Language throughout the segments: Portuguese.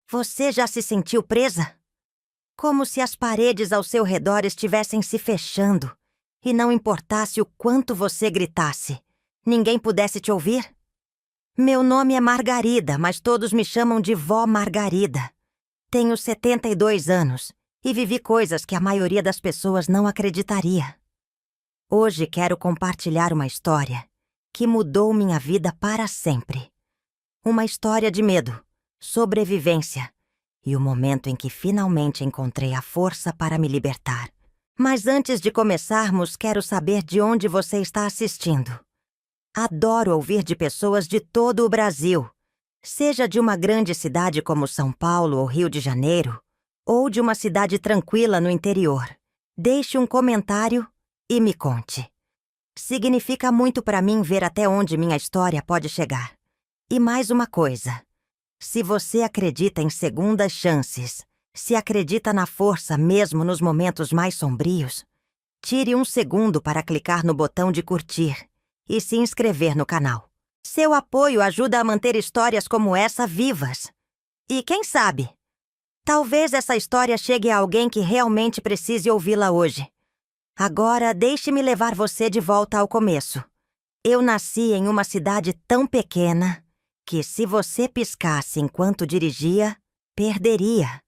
Você já se sentiu presa? Como se as paredes ao seu redor estivessem se fechando e não importasse o quanto você gritasse, ninguém pudesse te ouvir? Meu nome é Margarida, mas todos me chamam de Vó Margarida. Tenho 72 anos e vivi coisas que a maioria das pessoas não acreditaria. Hoje quero compartilhar uma história que mudou minha vida para sempre. Uma história de medo, sobrevivência e o momento em que finalmente encontrei a força para me libertar. Mas antes de começarmos, quero saber de onde você está assistindo. Adoro ouvir de pessoas de todo o Brasil, seja de uma grande cidade como São Paulo ou Rio de Janeiro, ou de uma cidade tranquila no interior. Deixe um comentário e me conte. Significa muito para mim ver até onde minha história pode chegar. E mais uma coisa. Se você acredita em segundas chances, se acredita na força mesmo nos momentos mais sombrios, tire um segundo para clicar no botão de curtir e se inscrever no canal. Seu apoio ajuda a manter histórias como essa vivas. E quem sabe, talvez essa história chegue a alguém que realmente precise ouvi-la hoje. Agora, deixe-me levar você de volta ao começo. Eu nasci em uma cidade tão pequena que, se você piscasse enquanto dirigia, perderia.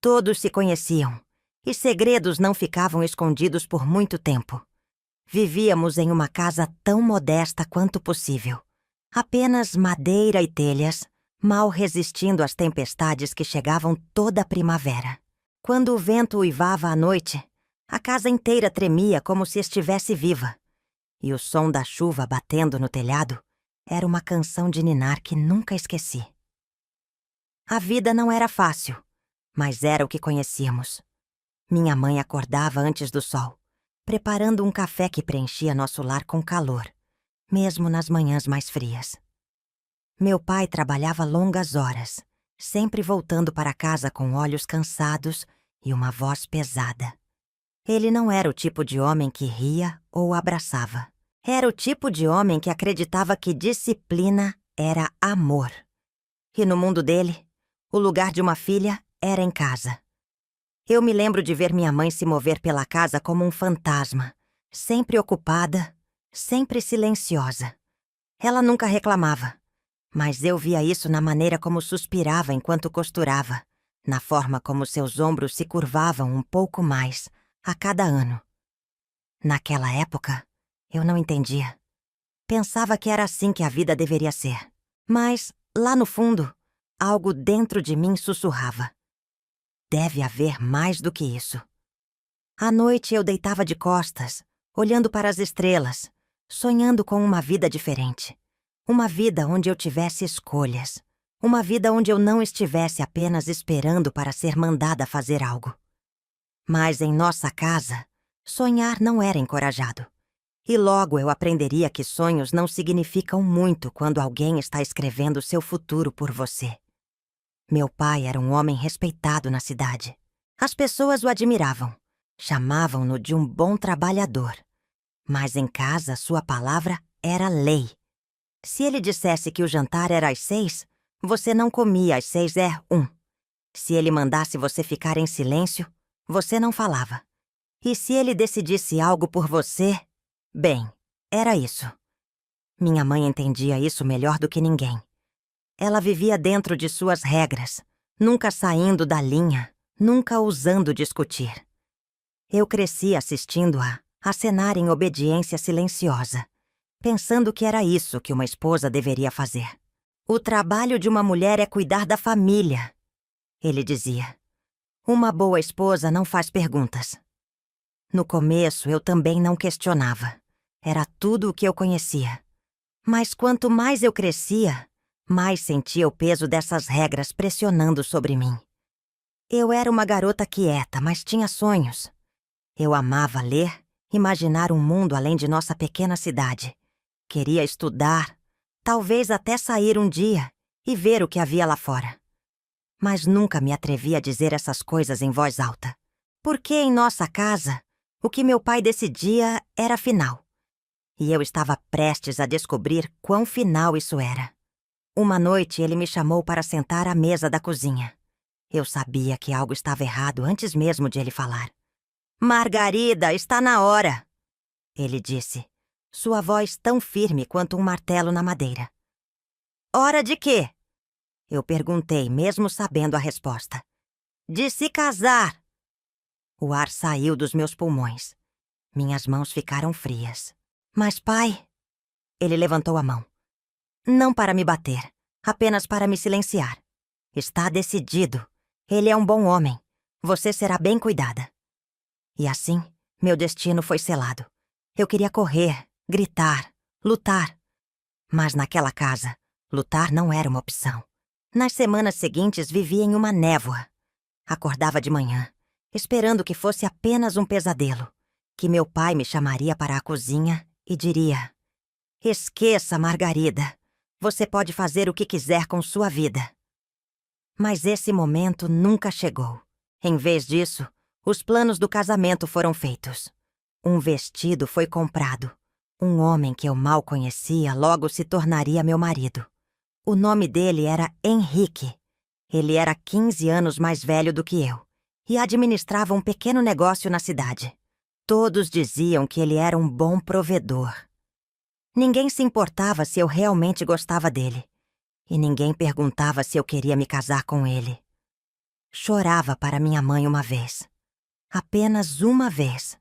Todos se conheciam, e segredos não ficavam escondidos por muito tempo. Vivíamos em uma casa tão modesta quanto possível. Apenas madeira e telhas, mal resistindo às tempestades que chegavam toda a primavera. Quando o vento uivava à noite, a casa inteira tremia como se estivesse viva. E o som da chuva batendo no telhado era uma canção de ninar que nunca esqueci. A vida não era fácil, mas era o que conhecíamos. Minha mãe acordava antes do sol, preparando um café que preenchia nosso lar com calor, mesmo nas manhãs mais frias. Meu pai trabalhava longas horas, sempre voltando para casa com olhos cansados e uma voz pesada. Ele não era o tipo de homem que ria ou abraçava. Era o tipo de homem que acreditava que disciplina era amor. E no mundo dele, o lugar de uma filha era em casa. Eu me lembro de ver minha mãe se mover pela casa como um fantasma, sempre ocupada, sempre silenciosa. Ela nunca reclamava, mas eu via isso na maneira como suspirava enquanto costurava, na forma como seus ombros se curvavam um pouco mais a cada ano. Naquela época, eu não entendia. Pensava que era assim que a vida deveria ser. Mas, lá no fundo, algo dentro de mim sussurrava. Deve haver mais do que isso. À noite eu deitava de costas, olhando para as estrelas, sonhando com uma vida diferente. Uma vida onde eu tivesse escolhas. Uma vida onde eu não estivesse apenas esperando para ser mandada fazer algo. Mas em nossa casa, sonhar não era encorajado. E logo eu aprenderia que sonhos não significam muito quando alguém está escrevendo seu futuro por você. Meu pai era um homem respeitado na cidade. As pessoas o admiravam, chamavam-no de um bom trabalhador. Mas em casa sua palavra era lei. Se ele dissesse que o jantar era às 6, você não comia às 6:01. Se ele mandasse você ficar em silêncio, você não falava. E se ele decidisse algo por você, bem, era isso. Minha mãe entendia isso melhor do que ninguém. Ela vivia dentro de suas regras, nunca saindo da linha, nunca ousando discutir. Eu cresci assistindo-a acenar em obediência silenciosa, pensando que era isso que uma esposa deveria fazer. O trabalho de uma mulher é cuidar da família, ele dizia. Uma boa esposa não faz perguntas. No começo, eu também não questionava. Era tudo o que eu conhecia. Mas quanto mais eu crescia, mais sentia o peso dessas regras pressionando sobre mim. Eu era uma garota quieta, mas tinha sonhos. Eu amava ler, imaginar um mundo além de nossa pequena cidade. Queria estudar, talvez até sair um dia e ver o que havia lá fora. Mas nunca me atrevi a dizer essas coisas em voz alta. Porque em nossa casa, o que meu pai decidia era final. E eu estava prestes a descobrir quão final isso era. Uma noite ele me chamou para sentar à mesa da cozinha. Eu sabia que algo estava errado antes mesmo de ele falar. Margarida, está na hora! Ele disse, sua voz tão firme quanto um martelo na madeira. Hora de quê? Eu perguntei, mesmo sabendo a resposta. De se casar! O ar saiu dos meus pulmões. Minhas mãos ficaram frias. Mas, pai... Ele levantou a mão. Não para me bater, apenas para me silenciar. Está decidido. Ele é um bom homem. Você será bem cuidada. E assim, meu destino foi selado. Eu queria correr, gritar, lutar. Mas naquela casa, lutar não era uma opção. Nas semanas seguintes, vivia em uma névoa. Acordava de manhã, esperando que fosse apenas um pesadelo, que meu pai me chamaria para a cozinha e diria: esqueça, Margarida. Você pode fazer o que quiser com sua vida. Mas esse momento nunca chegou. Em vez disso, os planos do casamento foram feitos. Um vestido foi comprado. Um homem que eu mal conhecia logo se tornaria meu marido. O nome dele era Henrique. Ele era 15 anos mais velho do que eu e administrava um pequeno negócio na cidade. Todos diziam que ele era um bom provedor. Ninguém se importava se eu realmente gostava dele. E ninguém perguntava se eu queria me casar com ele. Chorava para minha mãe uma vez. Apenas uma vez.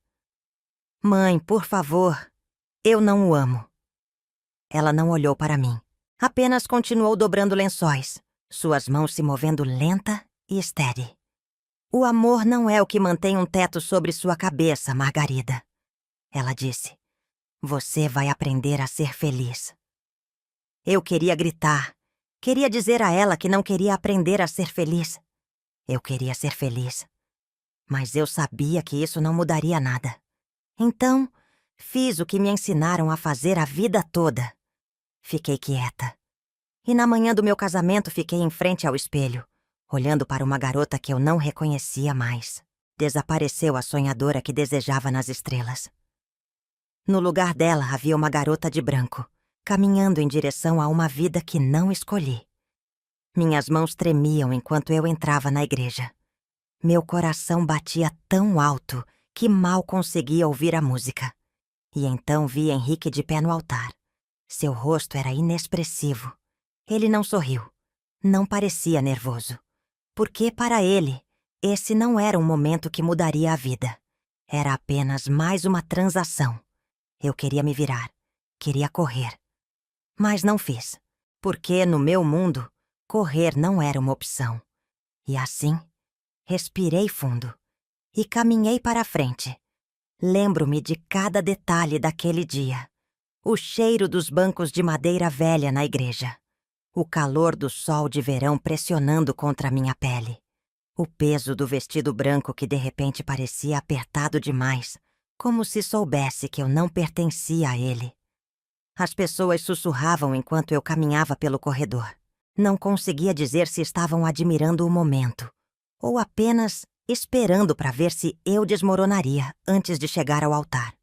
Mãe, por favor, eu não o amo. Ela não olhou para mim. Apenas continuou dobrando lençóis, suas mãos se movendo lenta e estéril. O amor não é o que mantém um teto sobre sua cabeça, Margarida. Ela disse. Você vai aprender a ser feliz. Eu queria gritar. Queria dizer a ela que não queria aprender a ser feliz. Eu queria ser feliz. Mas eu sabia que isso não mudaria nada. Então, fiz o que me ensinaram a fazer a vida toda. Fiquei quieta. E na manhã do meu casamento fiquei em frente ao espelho, olhando para uma garota que eu não reconhecia mais. Desapareceu a sonhadora que desejava nas estrelas. No lugar dela havia uma garota de branco, caminhando em direção a uma vida que não escolhi. Minhas mãos tremiam enquanto eu entrava na igreja. Meu coração batia tão alto que mal conseguia ouvir a música. E então vi Henrique de pé no altar. Seu rosto era inexpressivo. Ele não sorriu. Não parecia nervoso. Porque, para ele, esse não era um momento que mudaria a vida. Era apenas mais uma transação. Eu queria me virar. Queria correr. Mas não fiz. Porque, no meu mundo, correr não era uma opção. E assim, respirei fundo. E caminhei para a frente. Lembro-me de cada detalhe daquele dia. O cheiro dos bancos de madeira velha na igreja. O calor do sol de verão pressionando contra minha pele. O peso do vestido branco que de repente parecia apertado demais, como se soubesse que eu não pertencia a ele. As pessoas sussurravam enquanto eu caminhava pelo corredor. Não conseguia dizer se estavam admirando o momento, ou apenas esperando para ver se eu desmoronaria antes de chegar ao altar.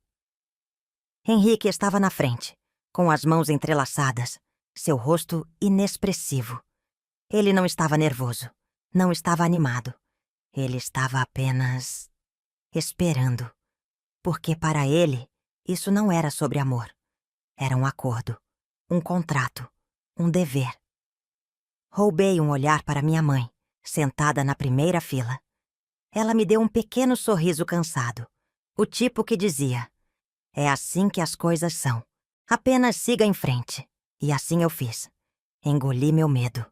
Henrique estava na frente, com as mãos entrelaçadas, seu rosto inexpressivo. Ele não estava nervoso, não estava animado. Ele estava apenas esperando. Porque para ele, isso não era sobre amor. Era um acordo, um contrato, um dever. Roubei um olhar para minha mãe, sentada na primeira fila. Ela me deu um pequeno sorriso cansado, o tipo que dizia: é assim que as coisas são. Apenas siga em frente. E assim eu fiz. Engoli meu medo.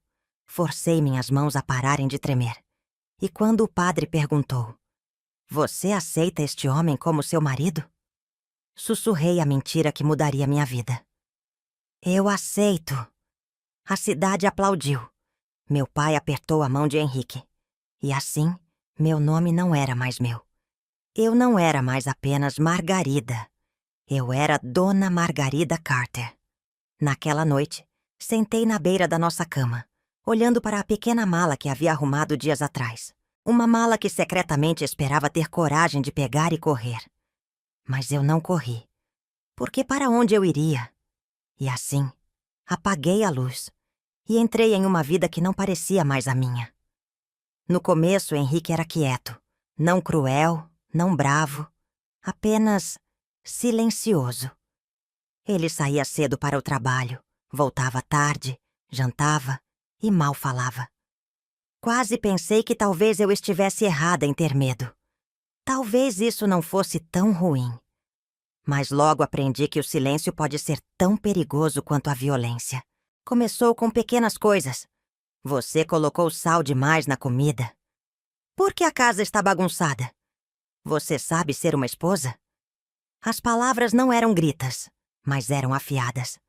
Forcei minhas mãos a pararem de tremer. E quando o padre perguntou: você aceita este homem como seu marido? Sussurrei a mentira que mudaria minha vida. Eu aceito. A cidade aplaudiu. Meu pai apertou a mão de Henrique. E assim, meu nome não era mais meu. Eu não era mais apenas Margarida. Eu era Dona Margarida Carter. Naquela noite, sentei na beira da nossa cama, olhando para a pequena mala que havia arrumado dias atrás. Uma mala que secretamente esperava ter coragem de pegar e correr. Mas eu não corri. Porque para onde eu iria? E assim, apaguei a luz e entrei em uma vida que não parecia mais a minha. No começo, Henrique era quieto. Não cruel, não bravo. Apenas silencioso. Ele saía cedo para o trabalho, voltava tarde, jantava e mal falava. Quase pensei que talvez eu estivesse errada em ter medo. Talvez isso não fosse tão ruim. Mas logo aprendi que o silêncio pode ser tão perigoso quanto a violência. Começou com pequenas coisas. Você colocou sal demais na comida. Por que a casa está bagunçada? Você sabe ser uma esposa? As palavras não eram gritas, mas eram afiadas.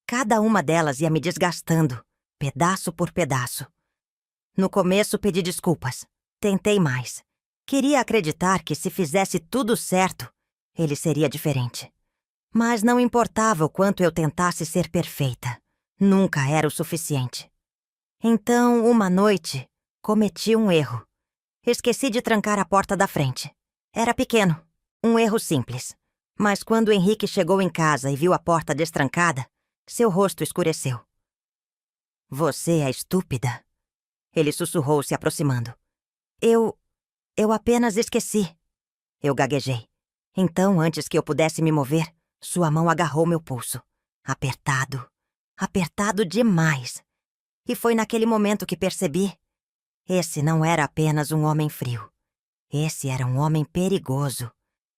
Cada uma delas ia me desgastando, pedaço por pedaço. No começo pedi desculpas. Tentei mais. Queria acreditar que se fizesse tudo certo, ele seria diferente. Mas não importava o quanto eu tentasse ser perfeita. Nunca era o suficiente. Então, uma noite, cometi um erro. Esqueci de trancar a porta da frente. Era pequeno, um erro simples. Mas quando Henrique chegou em casa e viu a porta destrancada, seu rosto escureceu. Você é estúpida. Ele sussurrou, se aproximando. Eu apenas esqueci. Eu gaguejei. Então, antes que eu pudesse me mover, sua mão agarrou meu pulso. Apertado. Apertado demais. E foi naquele momento que percebi. Esse não era apenas um homem frio. Esse era um homem perigoso.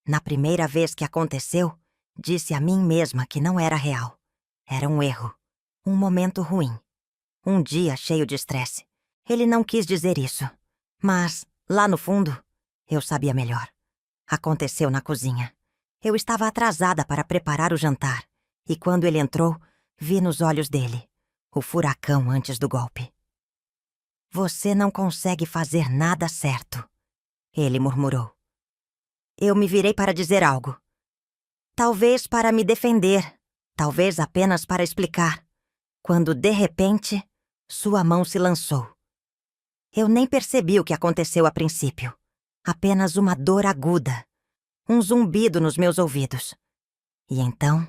Na primeira vez que aconteceu, disse a mim mesma que não era real. Era um erro. Um momento ruim. Um dia cheio de estresse. Ele não quis dizer isso. Mas, lá no fundo, eu sabia melhor. Aconteceu na cozinha. Eu estava atrasada para preparar o jantar. E quando ele entrou, vi nos olhos dele o furacão antes do golpe. Você não consegue fazer nada certo, ele murmurou. Eu me virei para dizer algo. Talvez para me defender, talvez apenas para explicar. Quando, de repente, sua mão se lançou. Eu nem percebi o que aconteceu a princípio. Apenas uma dor aguda. Um zumbido nos meus ouvidos. E então,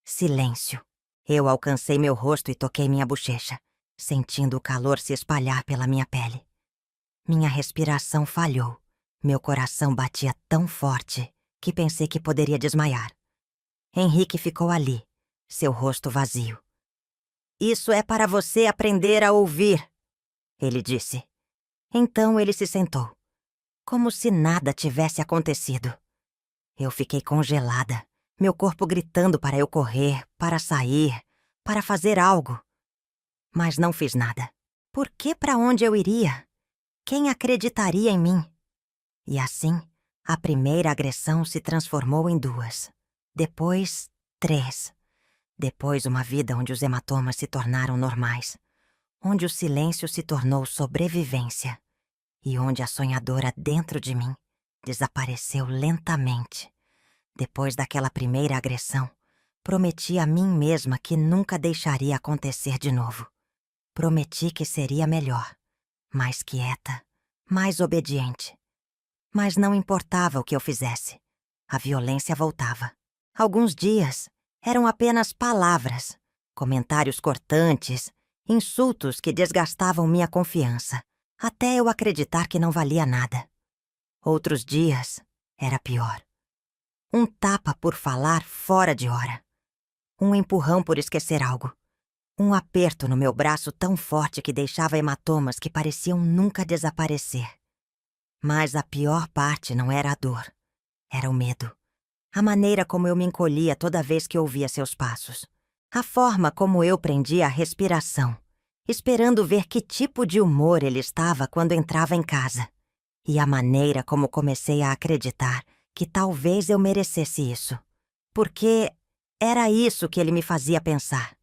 silêncio. Eu alcancei meu rosto e toquei minha bochecha, sentindo o calor se espalhar pela minha pele. Minha respiração falhou. Meu coração batia tão forte que pensei que poderia desmaiar. Henrique ficou ali, seu rosto vazio. Isso é para você aprender a ouvir, ele disse. Então ele se sentou, como se nada tivesse acontecido. Eu fiquei congelada, meu corpo gritando para eu correr, para sair, para fazer algo. Mas não fiz nada. Por que para onde eu iria? Quem acreditaria em mim? E assim, a primeira agressão se transformou em 2. Depois, 3. Depois, uma vida onde os hematomas se tornaram normais. Onde o silêncio se tornou sobrevivência. E onde a sonhadora dentro de mim desapareceu lentamente. Depois daquela primeira agressão, prometi a mim mesma que nunca deixaria acontecer de novo. Prometi que seria melhor, mais quieta, mais obediente. Mas não importava o que eu fizesse. A violência voltava. Alguns dias eram apenas palavras, comentários cortantes, insultos que desgastavam minha confiança, até eu acreditar que não valia nada. Outros dias era pior. Um tapa por falar fora de hora. Um empurrão por esquecer algo. Um aperto no meu braço tão forte que deixava hematomas que pareciam nunca desaparecer. Mas a pior parte não era a dor. Era o medo. A maneira como eu me encolhia toda vez que ouvia seus passos. A forma como eu prendia a respiração, esperando ver que tipo de humor ele estava quando entrava em casa. E a maneira como comecei a acreditar que talvez eu merecesse isso. Porque era isso que ele me fazia pensar.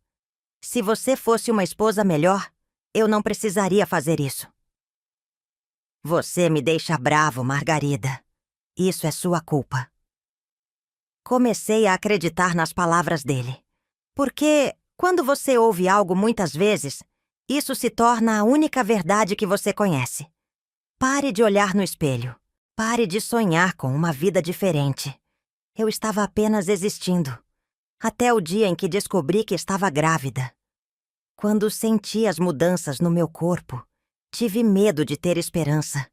Se você fosse uma esposa melhor, eu não precisaria fazer isso. Você me deixa bravo, Margarida. Isso é sua culpa. Comecei a acreditar nas palavras dele. Porque, quando você ouve algo muitas vezes, isso se torna a única verdade que você conhece. Pare de olhar no espelho. Pare de sonhar com uma vida diferente. Eu estava apenas existindo. Até o dia em que descobri que estava grávida. Quando senti as mudanças no meu corpo, Tive medo de ter esperança,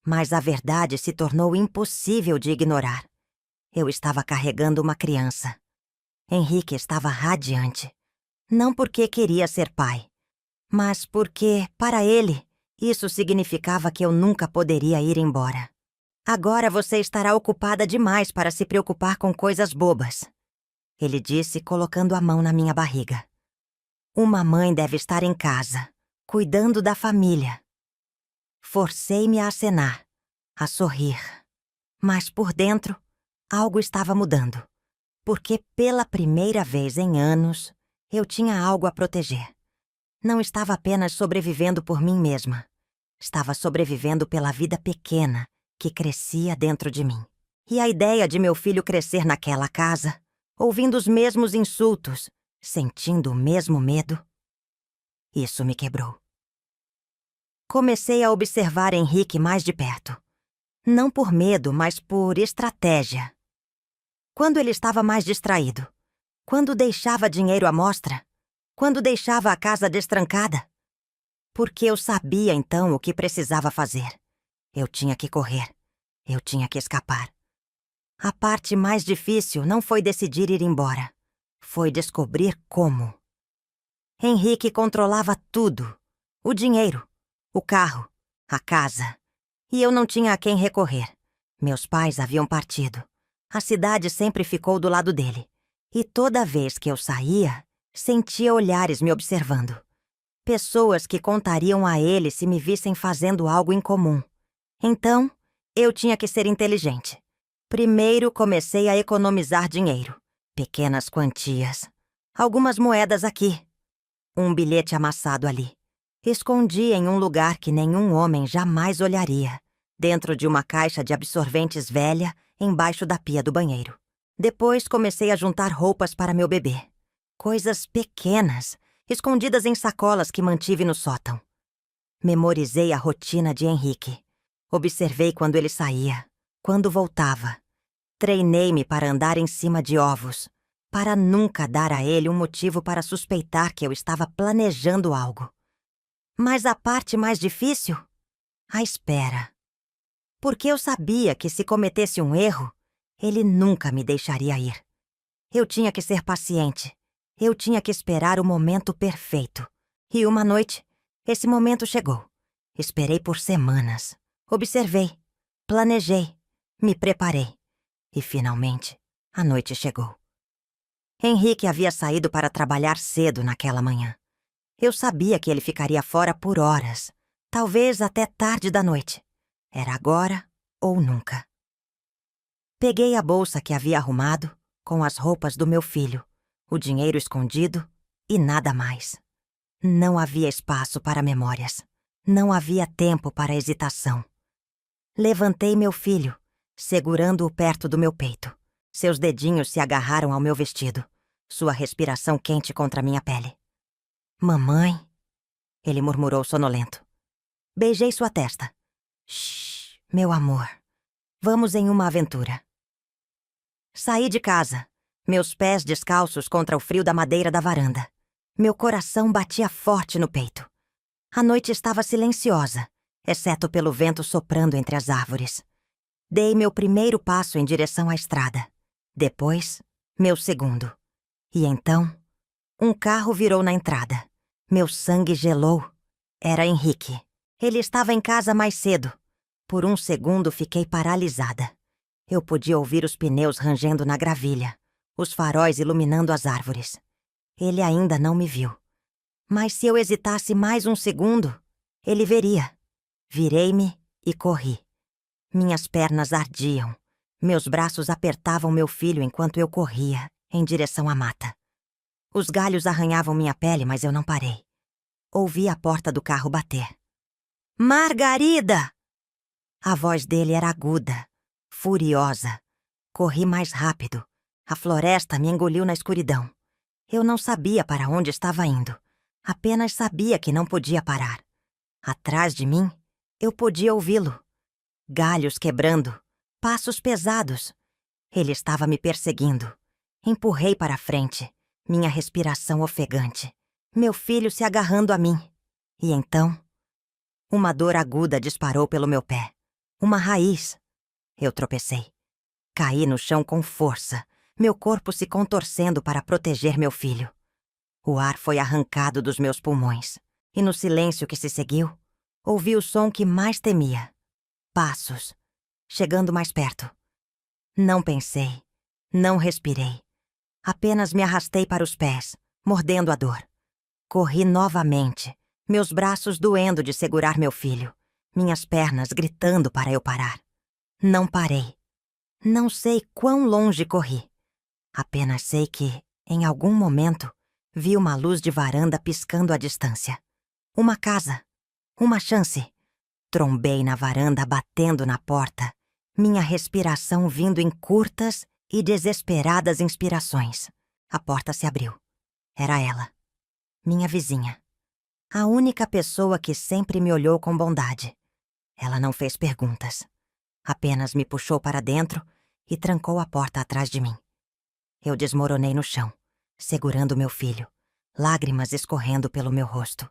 mas a verdade se tornou impossível de ignorar. Eu estava carregando uma criança. Henrique estava radiante. Não porque queria ser pai, mas porque, para ele, isso significava que eu nunca poderia ir embora. Agora você estará ocupada demais para se preocupar com coisas bobas, ele disse, colocando a mão na minha barriga. Uma mãe deve estar em casa, cuidando da família. Forcei-me a acenar, a sorrir. Mas por dentro, algo estava mudando. Porque pela primeira vez em anos, eu tinha algo a proteger. Não estava apenas sobrevivendo por mim mesma. Estava sobrevivendo pela vida pequena que crescia dentro de mim. E a ideia de meu filho crescer naquela casa, ouvindo os mesmos insultos, sentindo o mesmo medo, isso me quebrou. Comecei a observar Henrique mais de perto. Não por medo, mas por estratégia. Quando ele estava mais distraído, quando deixava dinheiro à mostra, quando deixava a casa destrancada. Porque eu sabia então o que precisava fazer. Eu tinha que correr. Eu tinha que escapar. A parte mais difícil não foi decidir ir embora. Foi descobrir como. Henrique controlava tudo. O dinheiro, o carro, a casa. E eu não tinha a quem recorrer. Meus pais haviam partido. A cidade sempre ficou do lado dele. E toda vez que eu saía, sentia olhares me observando. Pessoas que contariam a ele se me vissem fazendo algo incomum. Então, eu tinha que ser inteligente. Primeiro comecei a economizar dinheiro. Pequenas quantias. Algumas moedas aqui. Um bilhete amassado ali. Escondi em um lugar que nenhum homem jamais olharia. Dentro de uma caixa de absorventes velha, embaixo da pia do banheiro. Depois comecei a juntar roupas para meu bebê. Coisas pequenas, escondidas em sacolas que mantive no sótão. Memorizei a rotina de Henrique. Observei quando ele saía, quando voltava. Treinei-me para andar em cima de ovos, para nunca dar a ele um motivo para suspeitar que eu estava planejando algo. Mas a parte mais difícil? A espera. Porque eu sabia que se cometesse um erro, ele nunca me deixaria ir. Eu tinha que ser paciente. Eu tinha que esperar o momento perfeito. E uma noite, esse momento chegou. Esperei por semanas. Observei, planejei, me preparei. E finalmente, a noite chegou. Henrique havia saído para trabalhar cedo naquela manhã. Eu sabia que ele ficaria fora por horas, talvez até tarde da noite. Era agora ou nunca. Peguei a bolsa que havia arrumado, com as roupas do meu filho, o dinheiro escondido e nada mais. Não havia espaço para memórias. Não havia tempo para hesitação. Levantei meu filho, segurando-o perto do meu peito. Seus dedinhos se agarraram ao meu vestido, sua respiração quente contra minha pele. Mamãe, ele murmurou sonolento. Beijei sua testa. Shhh, meu amor. Vamos em uma aventura. Saí de casa, meus pés descalços contra o frio da madeira da varanda. Meu coração batia forte no peito. A noite estava silenciosa, exceto pelo vento soprando entre as árvores. Dei meu primeiro passo em direção à estrada. Depois, meu segundo. E então, um carro virou na entrada. Meu sangue gelou. Era Henrique. Ele estava em casa mais cedo. Por um segundo fiquei paralisada. Eu podia ouvir os pneus rangendo na gravilha, os faróis iluminando as árvores. Ele ainda não me viu. Mas se eu hesitasse mais um segundo, ele veria. Virei-me e corri. Minhas pernas ardiam. Meus braços apertavam meu filho enquanto eu corria, em direção à mata. Os galhos arranhavam minha pele, mas eu não parei. Ouvi a porta do carro bater. Margarida! A voz dele era aguda, furiosa. Corri mais rápido. A floresta me engoliu na escuridão. Eu não sabia para onde estava indo. Apenas sabia que não podia parar. Atrás de mim, eu podia ouvi-lo. Galhos quebrando, passos pesados. Ele estava me perseguindo. Empurrei para a frente, minha respiração ofegante. Meu filho se agarrando a mim. E então, Uma dor aguda disparou pelo meu pé. Uma raiz. Eu tropecei. Caí no chão com força, meu corpo se contorcendo para proteger meu filho. O ar foi arrancado dos meus pulmões, e no silêncio que se seguiu, ouvi o som que mais temia. Passos, chegando mais perto. Não pensei, não respirei. Apenas me arrastei para os pés, mordendo a dor. Corri novamente, meus braços doendo de segurar meu filho, minhas pernas gritando para eu parar. Não parei. Não sei quão longe corri. Apenas sei que, em algum momento, vi uma luz de varanda piscando à distância. Uma casa. Uma chance. Trombei na varanda, batendo na porta, minha respiração vindo em curtas e desesperadas inspirações. A porta se abriu. Era ela. Minha vizinha. A única pessoa que sempre me olhou com bondade. Ela não fez perguntas. Apenas me puxou para dentro e trancou a porta atrás de mim. Eu desmoronei no chão, segurando meu filho, lágrimas escorrendo pelo meu rosto.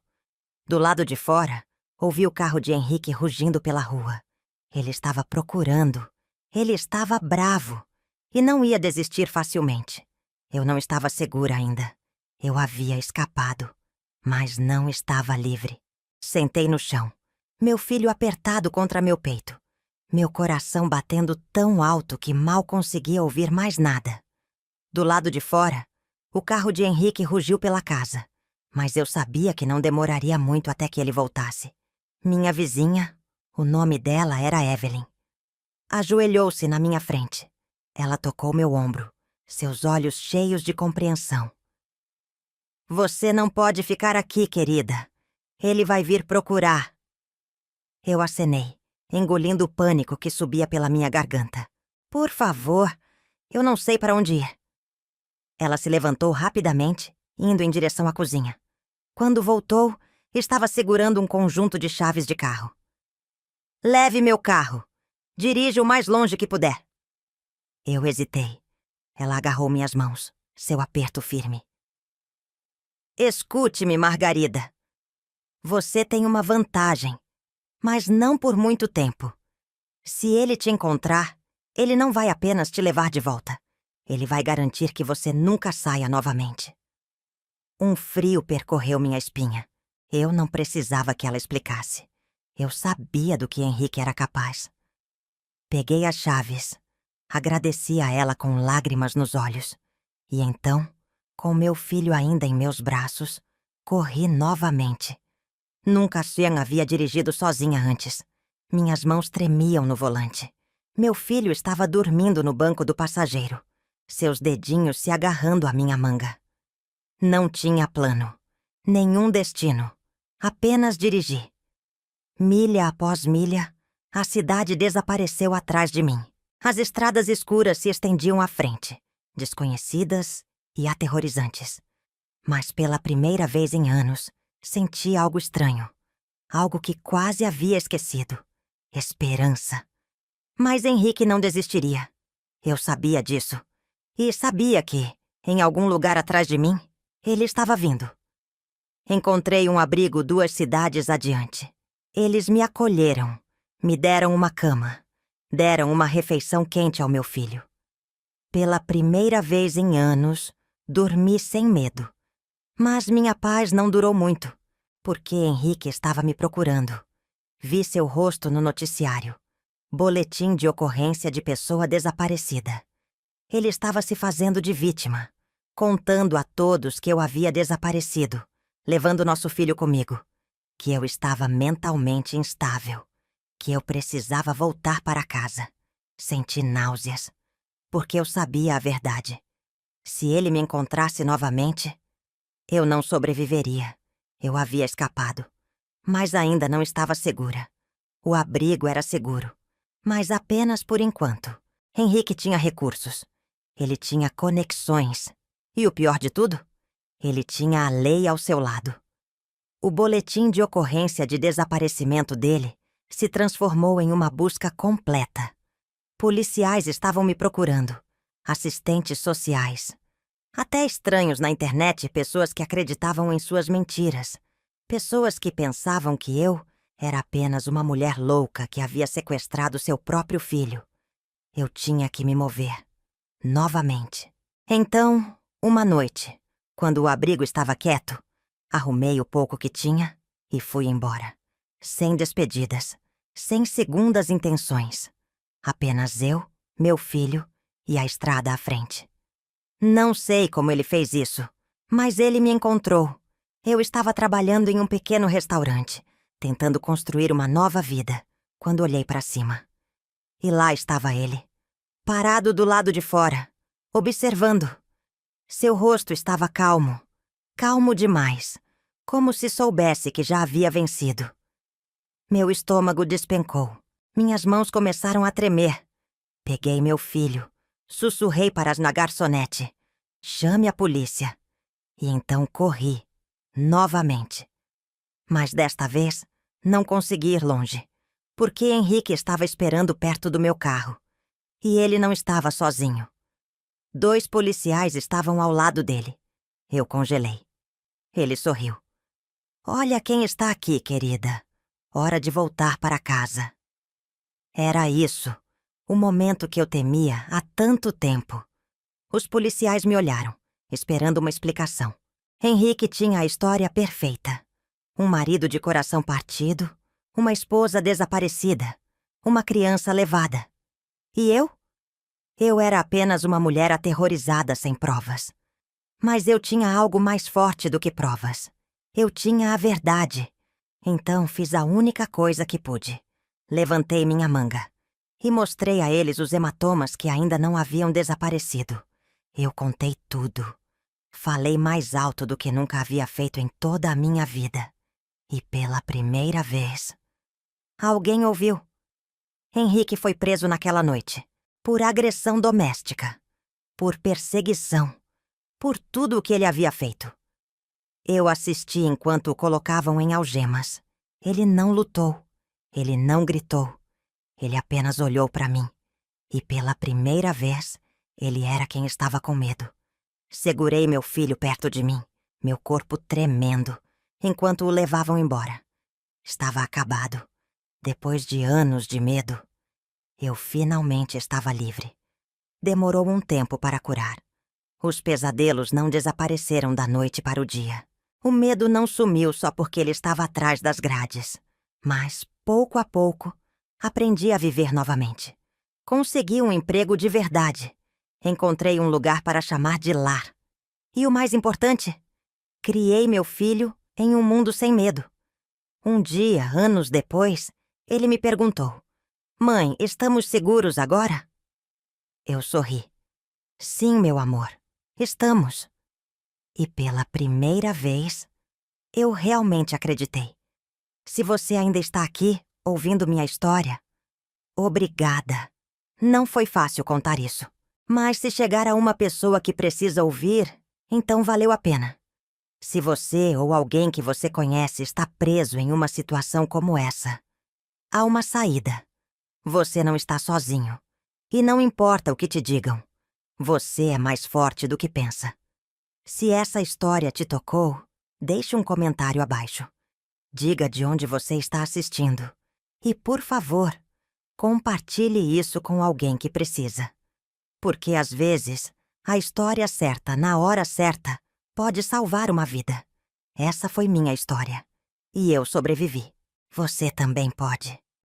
Do lado de fora, ouvi o carro de Henrique rugindo pela rua. Ele estava procurando. Ele estava bravo. E não ia desistir facilmente. Eu não estava segura ainda. Eu havia escapado, mas não estava livre. Sentei no chão, meu filho apertado contra meu peito. Meu coração batendo tão alto que mal conseguia ouvir mais nada. Do lado de fora, o carro de Henrique rugiu pela casa, mas eu sabia que não demoraria muito até que ele voltasse. Minha vizinha, o nome dela era Evelyn. Ajoelhou-se na minha frente. Ela tocou meu ombro, seus olhos cheios de compreensão. Você não pode ficar aqui, querida. Ele vai vir procurar. Eu acenei, engolindo o pânico que subia pela minha garganta. Por favor, eu não sei para onde ir. Ela se levantou rapidamente, indo em direção à cozinha. Quando voltou, estava segurando um conjunto de chaves de carro. Leve meu carro. Dirija o mais longe que puder. Eu hesitei. Ela agarrou minhas mãos, seu aperto firme. Escute-me, Margarida. Você tem uma vantagem, mas não por muito tempo. Se ele te encontrar, ele não vai apenas te levar de volta. Ele vai garantir que você nunca saia novamente. Um frio percorreu minha espinha. Eu não precisava que ela explicasse. Eu sabia do que Henrique era capaz. Peguei as chaves, agradeci a ela com lágrimas nos olhos. E então, com meu filho ainda em meus braços, corri novamente. Nunca Xian havia dirigido sozinha antes. Minhas mãos tremiam no volante. Meu filho estava dormindo no banco do passageiro, seus dedinhos se agarrando à minha manga. Não tinha plano, nenhum destino, apenas dirigi. Milha após milha, a cidade desapareceu atrás de mim. As estradas escuras se estendiam à frente, desconhecidas e aterrorizantes. Mas pela primeira vez em anos, senti algo estranho. Algo que quase havia esquecido. Esperança. Mas Henrique não desistiria. Eu sabia disso. E sabia que, em algum lugar atrás de mim, ele estava vindo. Encontrei um abrigo 2 cidades adiante. Eles me acolheram, me deram uma cama, deram uma refeição quente ao meu filho. Pela primeira vez em anos, dormi sem medo. Mas minha paz não durou muito, porque Henrique estava me procurando. Vi seu rosto no noticiário. Boletim de ocorrência de pessoa desaparecida. Ele estava se fazendo de vítima, contando a todos que eu havia desaparecido, levando nosso filho comigo, que eu estava mentalmente instável, que eu precisava voltar para casa. Senti náuseas, porque eu sabia a verdade. Se ele me encontrasse novamente, eu não sobreviveria. Eu havia escapado, mas ainda não estava segura. O abrigo era seguro, mas apenas por enquanto. Henrique tinha recursos. Ele tinha conexões. E o pior de tudo? Ele tinha a lei ao seu lado. O boletim de ocorrência de desaparecimento dele se transformou em uma busca completa. Policiais estavam me procurando, assistentes sociais. Até estranhos na internet, pessoas que acreditavam em suas mentiras. Pessoas que pensavam que eu Era apenas uma mulher louca que havia sequestrado seu próprio filho. Eu tinha que me mover. Novamente. Então, uma noite, quando o abrigo estava quieto, arrumei o pouco que tinha e fui embora. Sem despedidas, sem segundas intenções. Apenas eu, meu filho e a estrada à frente. Não sei como ele fez isso, mas ele me encontrou. Eu estava trabalhando em um pequeno restaurante, tentando construir uma nova vida, quando olhei para cima. E lá estava ele, parado do lado de fora, observando. Seu rosto estava calmo, calmo demais, como se soubesse que já havia vencido. Meu estômago despencou, minhas mãos começaram a tremer. Peguei meu filho, sussurrei para as na garçonete: chame a polícia. E então corri, novamente. Mas desta vez, não consegui ir longe, porque Henrique estava esperando perto do meu carro. E ele não estava sozinho. 2 policiais estavam ao lado dele. Eu congelei. Ele sorriu. Olha quem está aqui, querida. Hora de voltar para casa. Era isso, o momento que eu temia há tanto tempo. Os policiais me olharam, esperando uma explicação. Henrique tinha a história perfeita. Um marido de coração partido, uma esposa desaparecida, uma criança levada. E eu? Eu era apenas uma mulher aterrorizada sem provas. Mas eu tinha algo mais forte do que provas. Eu tinha a verdade. Então fiz a única coisa que pude. Levantei minha manga e mostrei a eles os hematomas que ainda não haviam desaparecido. Eu contei tudo. Falei mais alto do que nunca havia feito em toda a minha vida. E pela primeira vez... Alguém ouviu. Henrique foi preso naquela noite. Por agressão doméstica. Por perseguição. Por tudo o que ele havia feito. Eu assisti enquanto o colocavam em algemas. Ele não lutou. Ele não gritou. Ele apenas olhou para mim. E pela primeira vez, ele era quem estava com medo. Segurei meu filho perto de mim, meu corpo tremendo, enquanto o levavam embora. Estava acabado. Depois de anos de medo, eu finalmente estava livre. Demorou um tempo para curar. Os pesadelos não desapareceram da noite para o dia. O medo não sumiu só porque ele estava atrás das grades. Mas, pouco a pouco, aprendi a viver novamente. Consegui um emprego de verdade. Encontrei um lugar para chamar de lar. E o mais importante, criei meu filho em um mundo sem medo. Um dia, anos depois, ele me perguntou: Mãe, estamos seguros agora? Eu sorri. Sim, meu amor, estamos. E pela primeira vez, eu realmente acreditei. Se você ainda está aqui, ouvindo minha história, obrigada. Não foi fácil contar isso. Mas se chegar a uma pessoa que precisa ouvir, então valeu a pena. Se você ou alguém que você conhece está preso em uma situação como essa, há uma saída. Você não está sozinho. E não importa o que te digam. Você é mais forte do que pensa. Se essa história te tocou, deixe um comentário abaixo. Diga de onde você está assistindo. E, por favor, compartilhe isso com alguém que precisa. Porque, às vezes, a história certa, na hora certa, pode salvar uma vida. Essa foi minha história. E eu sobrevivi. Você também pode.